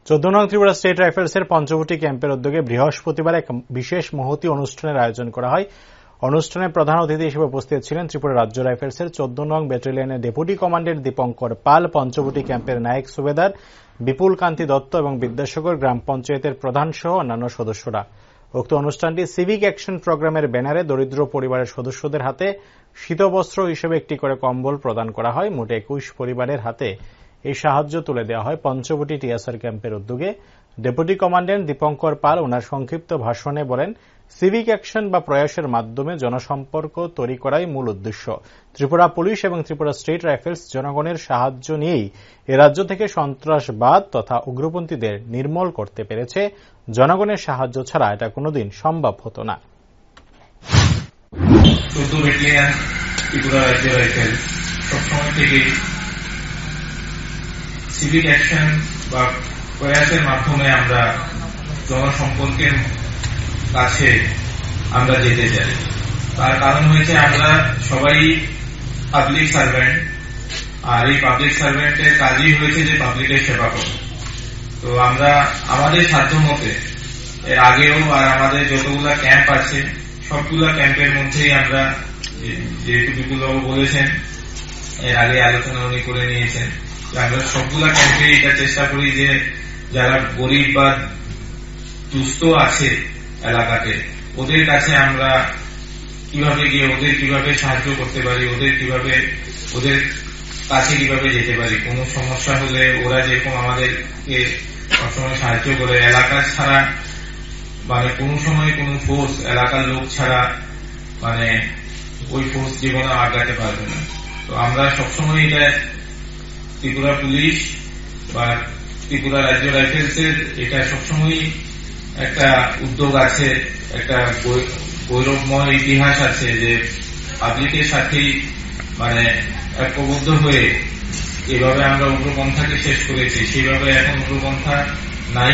14 নং ত্রিপুরা স্টেট রাইফেলসের পঞ্চবটি ক্যাম্পের উদ্যোগে বৃহস্পতিবার এক বিশেষ মহতী অনুষ্ঠানের আয়োজন করা হয়। অনুষ্ঠানে প্রধান অতিথি হিসেবে উপস্থিত ছিলেন ত্রিপুরা রাজ্য রাইফেলসের 14 নং ব্যাটালিয়নের ডেপুটি কমান্ডেন্ট দীপঙ্কর পাল, পঞ্চবটি ক্যাম্পের নায়ক সুবেদার বিপুল কান্তি দত্ত এবং বিদ্যাসাগর গ্রাম পঞ্চায়েতের প্রধান সহ অন্যান্য সদস্যরা। উক্ত অনুষ্ঠানটি সিভিক অ্যাকশন প্রোগ্রামের ব্যানারে দরিদ্র পরিবারের সদস্যদের হাতে শীতবস্ত্র হিসেবে একটি করে কম্বল প্রদান করা হয়। মোট 21 পরিবারের হাতে এই সাহায্য তুলে দেওয়া হয় পঞ্চবটি টিএসআর ক্যাম্পের উদ্যোগে। ডেপুটি কমান্ডেন্ট দীপঙ্কর পাল ওনার সংক্ষিপ্ত ভাষণে বলেন, সিভিক অ্যাকশন বা প্রয়াসের মাধ্যমে জনসম্পর্ক তৈরি করাই মূল উদ্দেশ্য। ত্রিপুরা পুলিশ এবং ত্রিপুরা স্টেট রাইফেলস জনগণের সাহায্য নিয়েই এ রাজ্য থেকে সন্ত্রাসবাদ তথা উগ্রপন্থীদের নির্মূল করতে পেরেছে। জনগণের সাহায্য ছাড়া এটা কোনোদিন সম্ভব হতো না। 14 ব্যাটালিয়ন ত্রিপুরা রাজ্য রাইফেলস সবসময় থেকে সিভিক অ্যাকশন বা প্রয়াসের মাধ্যমে আমরা জনসম্পর্কের কাছে আমরা যেতে চাই। তার কারণ হয়েছে আমরা সবাই পাবলিক সার্ভেন্ট, আর এই পাবলিক সার্ভেন্টের কাজই হয়েছে যে পাবলিকের সেবা করা। তো আমরা আমাদের সাধ্য মতে এর আগেও আর আমাদের যতগুলা ক্যাম্প আছে সবগুলা ক্যাম্পের মধ্যেই আমরা, যেহেতু বিপুলবাবু বলেছেন, এর আগে আলোচনা উনি করে নিয়েছেন, আমরা সবগুলা ক্যাম্পে এটা চেষ্টা করি যে যারা গরিব বা দুস্থ আছে এলাকাতে, ওদের কাছে আমরা কিভাবে গিয়ে ওদের কিভাবে সাহায্য করতে পারি, ওদের কাছে কিভাবে যেতে পারি। কোনো সমস্যা হলে ওরা যেরকম আমাদেরকে সবসময় সাহায্য করে, এলাকার ছাড়া মানে কোনো সময় কোনো ফোর্স, এলাকার লোক ছাড়া মানে ওই ফোর্স জীবনে আগাতে পারবে না। তো আমরা সবসময় এটা ত্রিপুরা পুলিশ বা ত্রিপুরা রাজ্য রাইফেলসের এটা সবসময় একটা উদ্যোগ আছে, একটা গৌরবময় ইতিহাস আছে যে পাবলিকের সাথেই মানে ঐক্যবদ্ধ হয়ে এভাবে আমরা উগ্রপন্থাকে শেষ করেছি। সেইভাবে এখন উগ্রপন্থা নাই